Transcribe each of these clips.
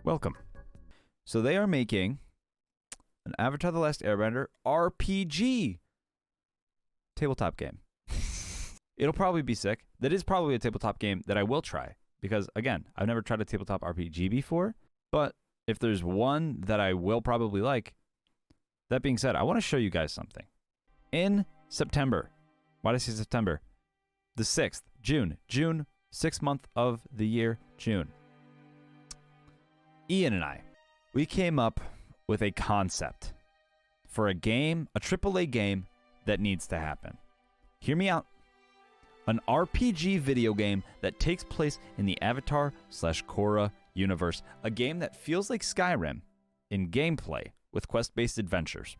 Welcome. So they are making an Avatar: The Last Airbender RPG tabletop game. It'll probably be sick. That is probably a tabletop game that I will try because, again, I've never tried a tabletop RPG before, but if there's one that I will probably like, that being said, I want to show you guys something. In September, why did I say September? The 6th, June, 6th month of the year, June. Ian and I, we came up with a concept for a game, a AAA game that needs to happen. Hear me out. An RPG video game that takes place in the Avatar/Korra universe. A game that feels like Skyrim in gameplay with quest-based adventures.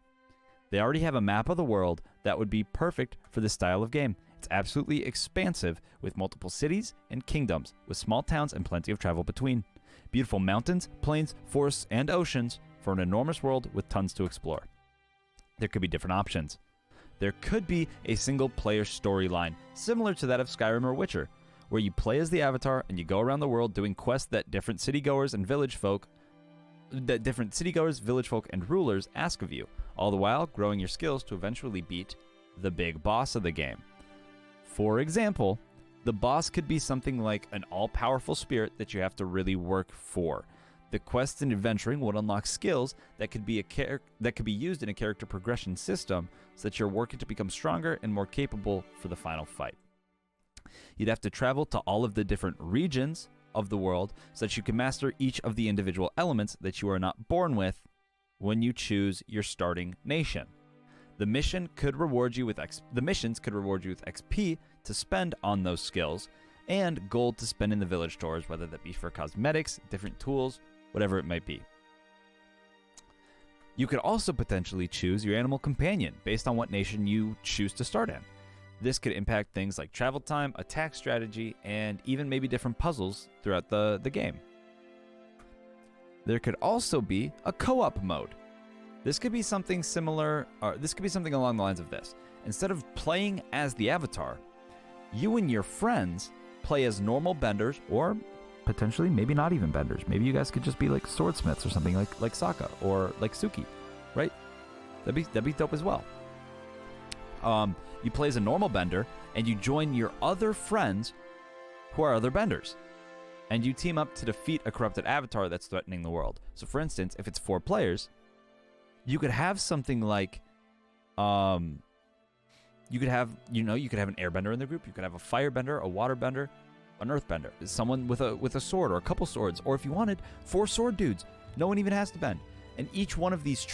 They already have a map of the world that would be perfect for this style of game. It's absolutely expansive with multiple cities and kingdoms with small towns and plenty of travel between. Beautiful mountains, plains, forests, and oceans for an enormous world with tons to explore. There could be different options. There could be a single-player storyline, similar to that of Skyrim or Witcher, where you play as the Avatar and you go around the world doing quests that different citygoers, village folk, and rulers ask of you, all the while growing your skills to eventually beat the big boss of the game. For example, the boss could be something like an all-powerful spirit that you have to really work for. The quests and adventuring would unlock skills that could be used in a character progression system so that you're working to become stronger and more capable for the final fight. You'd have to travel to all of the different regions of the world so that you can master each of the individual elements that you are not born with when you choose your starting nation. The missions could reward you with XP to spend on those skills and gold to spend in the village stores, whether that be for cosmetics, different tools, whatever it might be. You could also potentially choose your animal companion based on what nation you choose to start in. This could impact things like travel time, attack strategy, and even maybe different puzzles throughout the game. There could also be a co-op mode. This could be something similar, or this could be something along the lines of this. Instead of playing as the Avatar, you and your friends play as normal benders, or potentially maybe not even benders. Maybe you guys could just be like swordsmiths or something like Sokka or like Suki, right? That'd be dope as well. You play as a normal bender, and you join your other friends who are other benders. And you team up to defeat a corrupted avatar that's threatening the world. So for instance, if it's 4 players, you could have something like, you could have an airbender in the group, you could have a firebender, a waterbender, an earthbender, someone with a sword or a couple swords, or if you wanted, 4 sword dudes. No one even has to bend. And each one of these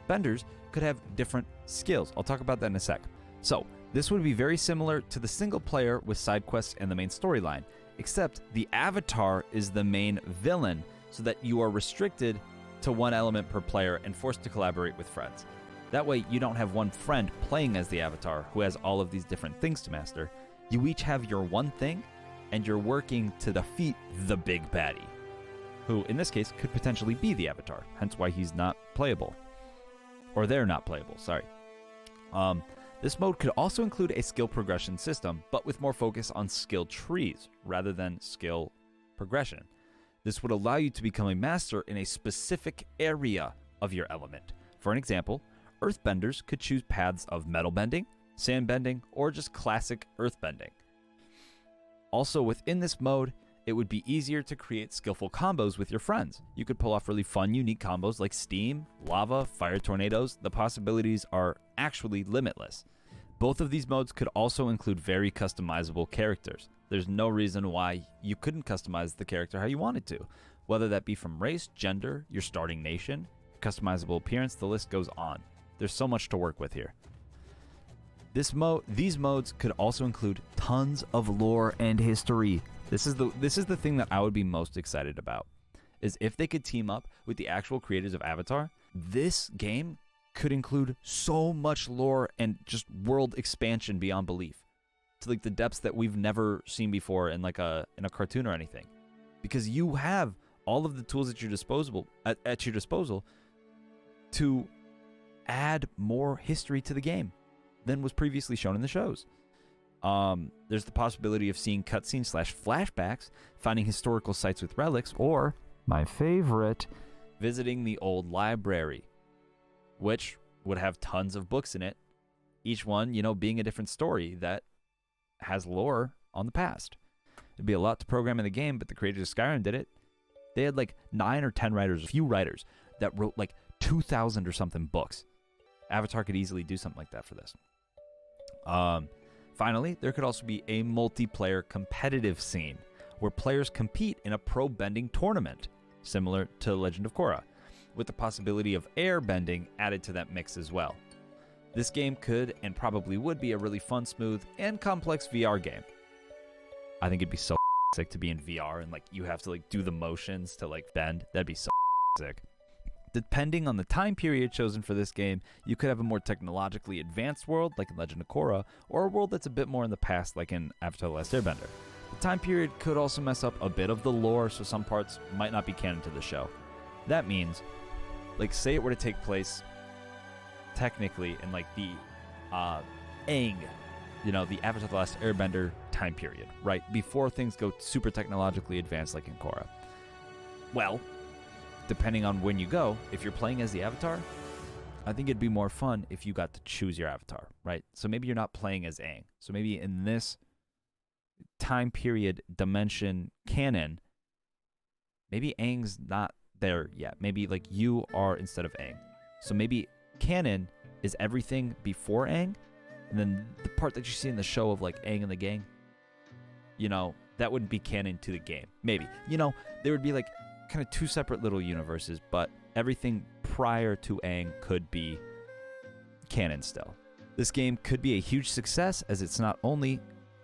benders could have different skills. I'll talk about that in a sec. So this would be very similar to the single player with side quests and the main storyline, except the Avatar is the main villain, so that you are restricted to one element per player and forced to collaborate with friends. That way you don't have one friend playing as the Avatar who has all of these different things to master. You each have your one thing, and you're working to defeat the big baddie, who in this case could potentially be the Avatar, hence why he's not playable. Or they're not playable, sorry. This mode could also include a skill progression system, but with more focus on skill trees rather than skill progression. This would allow you to become a master in a specific area of your element. For an example, earthbenders could choose paths of metal bending, sand bending, or just classic earth bending. Also, within this mode, it would be easier to create skillful combos with your friends. You could pull off really fun, unique combos like steam, lava, fire tornadoes. The possibilities are actually limitless. Both of these modes could also include very customizable characters. There's no reason why you couldn't customize the character how you wanted to, whether that be from race, gender, your starting nation, customizable appearance, the list goes on. There's so much to work with here. These modes could also include tons of lore and history. This is the thing that I would be most excited about, is if they could team up with the actual creators of Avatar. This game could include so much lore and just world expansion beyond belief, to like the depths that we've never seen before in like a cartoon or anything, because you have all of the tools at your disposal to add more history to the game than was previously shown in the shows. There's the possibility of seeing cutscenes / flashbacks, finding historical sites with relics, or my favorite, visiting the old library, which would have tons of books in it, each one, being a different story that has lore on the past. It'd be a lot to program in the game, but the creators of Skyrim did it. They had like 9 or 10 writers, a few writers, that wrote like 2,000 or something books. Avatar could easily do something like that for this. Finally, there could also be a multiplayer competitive scene where players compete in a pro bending tournament, similar to Legend of Korra, with the possibility of air bending added to that mix as well. This game could and probably would be a really fun, smooth, and complex VR game. I think it'd be so sick to be in VR and like you have to like do the motions to like bend. That'd be so sick. Depending on the time period chosen for this game, you could have a more technologically advanced world like in Legend of Korra, or a world that's a bit more in the past like in Avatar: The Last Airbender. The time period could also mess up a bit of the lore, so some parts might not be canon to the show. That means, like, say it were to take place technically in like the Aang, the Avatar: The Last Airbender time period, right? Before things go super technologically advanced like in Korra. Well, depending on when you go, if you're playing as the Avatar, I think it'd be more fun if you got to choose your Avatar, right? So maybe you're not playing as Aang. So maybe in this time period dimension canon, maybe Aang's not there yet. Maybe like you are instead of Aang. So maybe canon is everything before Aang, and then the part that you see in the show of like Aang and the gang, that wouldn't be canon to the game. Maybe. There would be like kind of two separate little universes, but everything prior to Aang could be canon still. This game could be a huge success, as it's not only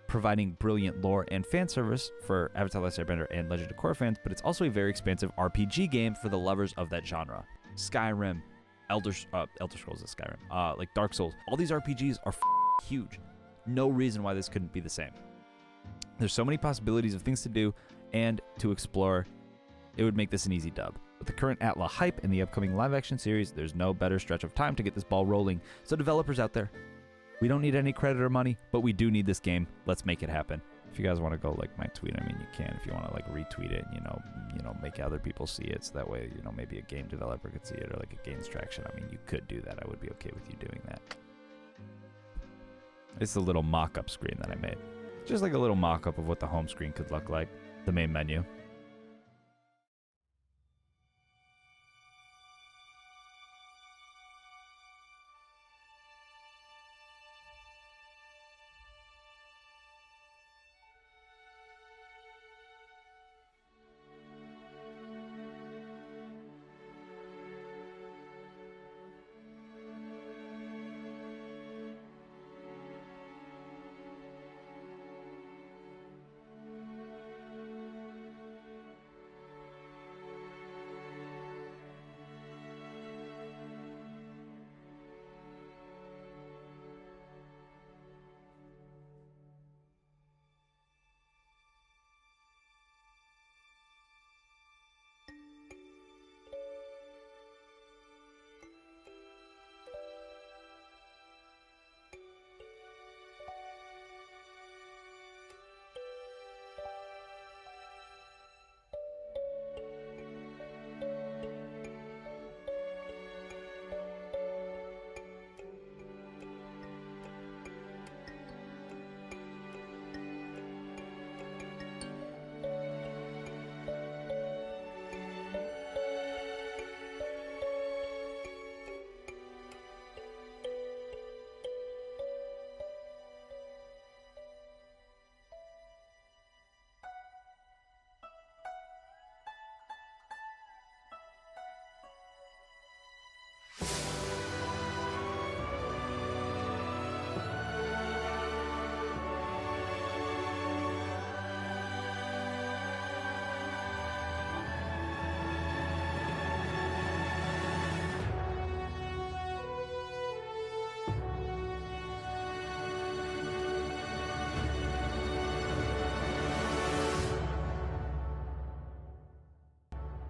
providing brilliant lore and fan service for Avatar: The Last Airbender and Legend of Korra fans, but it's also a very expansive RPG game for the lovers of that genre. Skyrim, Elder Scrolls is Skyrim, like Dark Souls, all these RPGs are huge. No reason why this couldn't be the same. There's so many possibilities of things to do and to explore. It would make this an easy dub. With the current ATLA hype and the upcoming live-action series, there's no better stretch of time to get this ball rolling. So developers out there, we don't need any credit or money, but we do need this game. Let's make it happen. If you guys want to go like my tweet, you can. If you want to like retweet it, make other people see it, so that way, maybe a game developer could see it or like it gains traction. You could do that. I would be okay with you doing that. It's a little mock-up screen that I made. Just like a little mock-up of what the home screen could look like, the main menu.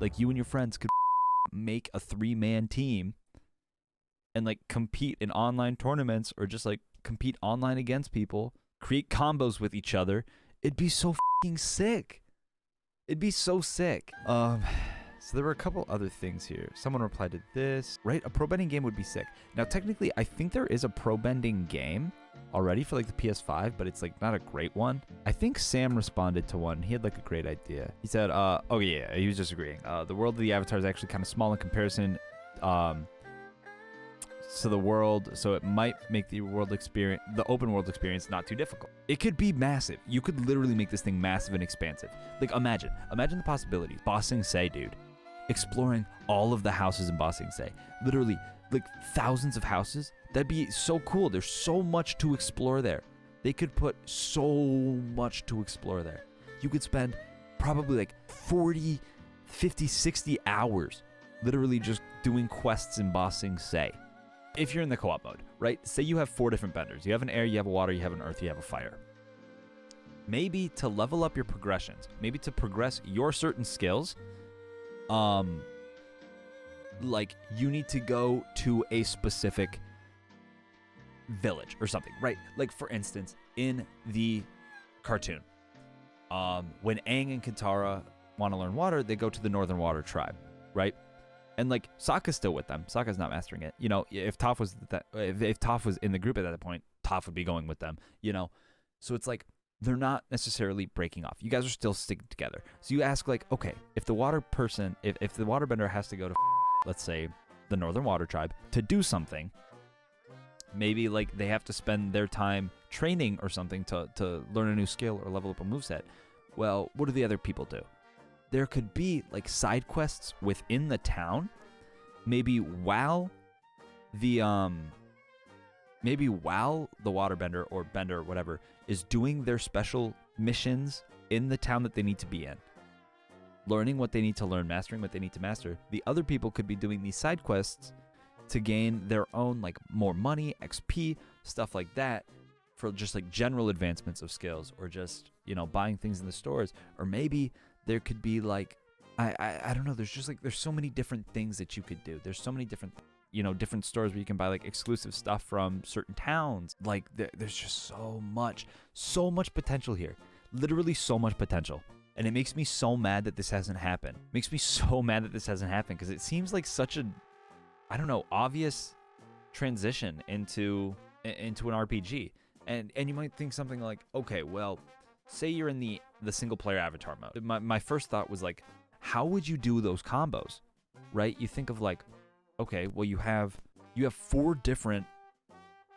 Like you and your friends could make a 3-man team and like compete in online tournaments or just like compete online against people, create combos with each other. It'd be so sick. It'd be so sick. So there were a couple other things here. Someone replied to this. Right, a pro bending game would be sick. Now, technically, I think there is a pro bending game already for like the PS5, but it's like not a great one. I think Sam responded to one. He had like a great idea. He said, oh yeah, he was just agreeing. The world of the Avatar is actually kind of small in comparison to the world, so it might make the open world experience not too difficult. It could be massive. You could literally make this thing massive and expansive. Like imagine the possibilities. Ba Sing Se, dude. Exploring all of the houses in Ba Sing Se. Literally, like thousands of houses. That'd be so cool. There's so much to explore there. They could put so much to explore there. You could spend probably like 40, 50, 60 hours literally just doing quests in Ba Sing Se. If you're in the co-op mode, right? Say you have 4 different benders. You have an air, you have a water, you have an earth, you have a fire. Maybe to level up your progressions, maybe to progress your certain skills, like you need to go to a specific village or something, right? Like for instance, in the cartoon, when Aang and Katara want to learn water, they go to the Northern Water Tribe, right? And like Sokka's still with them. Sokka's not mastering it. You know, if Toph was if Toph was in the group at that point, Toph would be going with them. You know, so it's like they're not necessarily breaking off. You guys are still sticking together. So you ask like, okay, if the water person, if the waterbender has to go to, let's say, the Northern Water Tribe to do something, maybe like they have to spend their time training or something to learn a new skill or level up a moveset. Well, what do the other people do? There could be like side quests within the town, maybe while the waterbender or bender or whatever is doing their special missions in the town that they need to be in, learning what they need to learn, mastering what they need to master. The other people could be doing these side quests to gain their own like more money, XP, stuff like that, for just like general advancements of skills, or just, you know, buying things in the stores. Or maybe there could be like, I don't know, there's just like, there's so many different things that you could do. There's so many different, you know, different stores where you can buy like exclusive stuff from certain towns. Like there's just so much potential here. Literally so much potential. And it makes me so mad that this hasn't happened. Makes me so mad that this hasn't happened, because it seems like such a, I don't know, obvious transition into an RPG. And you might think something like, okay, well, say you're in the single player avatar mode. My first thought was like, how would you do those combos, right? You think of like, okay, well, you have 4 different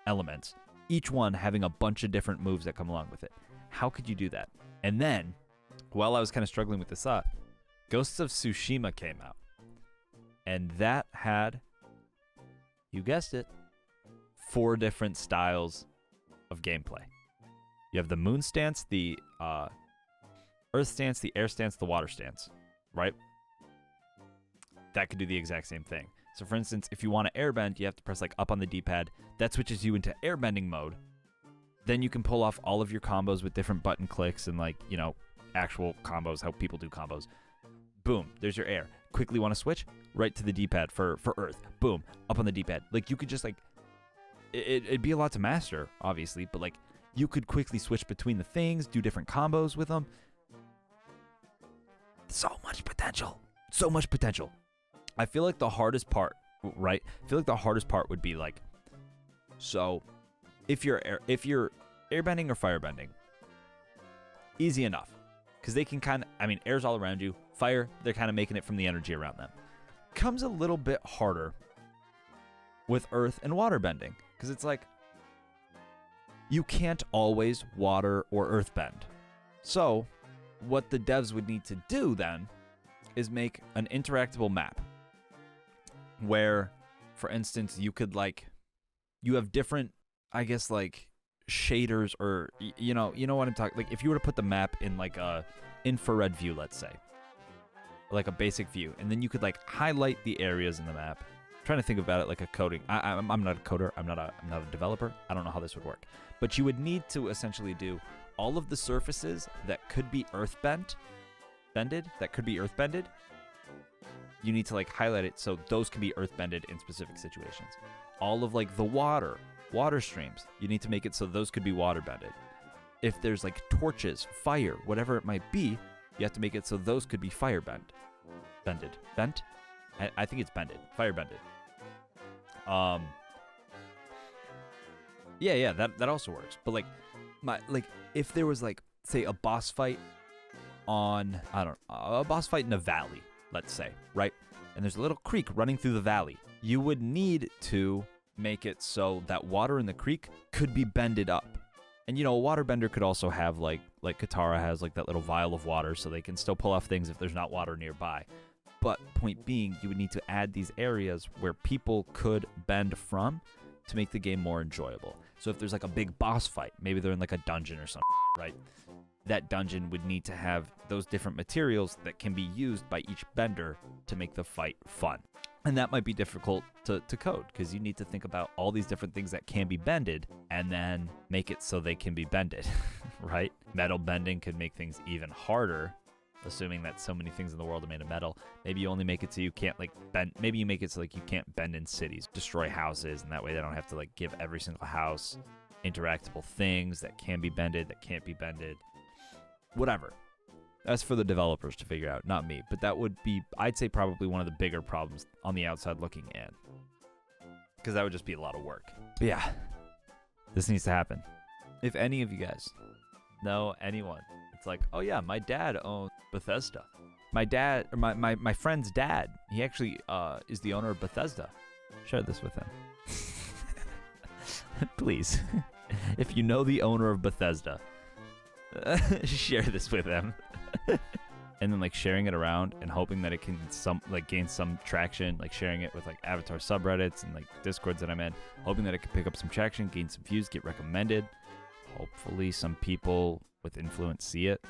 elements, each one having a bunch of different moves that come along with it. How could you do that? And then, while I was kind of struggling with this thought, Ghosts of Tsushima came out, and that had, you guessed it, 4 different styles of gameplay. You have the moon stance, the earth stance, the air stance, the water stance, right? That could do the exact same thing. So for instance, if you want to airbend, you have to press like up on the D-pad. That switches you into airbending mode. Then you can pull off all of your combos with different button clicks and like, you know, actual combos, how people do combos. Boom, there's your air. Quickly want to switch? Right to the D-pad for earth. Boom, up on the D-pad. Like you could just like, it'd be a lot to master, obviously, but like you could quickly switch between the things, do different combos with them. So much potential. So much potential. I feel like the hardest part, right? I feel like the hardest part would be like, so if you're airbending or firebending, easy enough. Because they can kind of, I mean, air's all around you. Fire, they're kind of making it from the energy around them. Comes a little bit harder with earth and water bending. Because it's like, you can't always water or earth bend. So what the devs would need to do then is make an interactable map where, for instance, you could like, you have different, I guess, like shaders, or you know what I'm talking, like if you were to put the map in like a infrared view, let's say, like a basic view, and then you could like highlight the areas in the map. I'm trying to think about it like a coding. I'm not a coder. I'm not a developer. I don't know how this would work, but you would need to essentially do all of the surfaces that could be bended. You need to like highlight it so those can be earth-bended in specific situations. All of like the water streams, you need to make it so those could be water-bended. If there's like torches, fire, whatever it might be, you have to make it so those could be fire-bent. Bent? I think it's bended. Fire bended. Yeah, that also works. But like if there was like, say, a boss fight on, I don't know, a boss fight in a valley, let's say, right? And there's a little creek running through the valley. You would need to make it so that water in the creek could be bended up. And, you know, a waterbender could also have, like Katara has, like, that little vial of water, so they can still pull off things if there's not water nearby. But point being, you would need to add these areas where people could bend from to make the game more enjoyable. So if there's, like, a big boss fight, maybe they're in, like, a dungeon or something, right? That dungeon would need to have those different materials that can be used by each bender to make the fight fun. And that might be difficult to code, because you need to think about all these different things that can be bended and then make it so they can be bended, right? Metal bending could make things even harder, assuming that so many things in the world are made of metal. Maybe you only make it so you can't, like, bend. Maybe you make it so, like, you can't bend in cities, destroy houses, and that way they don't have to, like, give every single house interactable things that can be bended, that can't be bended. Whatever. That's for the developers to figure out, not me. But that would be, I'd say, probably one of the bigger problems on the outside looking in. Because that would just be a lot of work. But yeah, this needs to happen. If any of you guys know anyone, it's like, oh yeah, my dad owns Bethesda. My dad, or my friend's dad, he actually is the owner of Bethesda. Share this with him. Please. If you know the owner of Bethesda, share this with them. And then, like, sharing it around and hoping that it can gain some traction, like sharing it with, like, Avatar subreddits and, like, Discords that I'm in, hoping that it can pick up some traction, gain some views, get recommended. Hopefully some people with influence see it.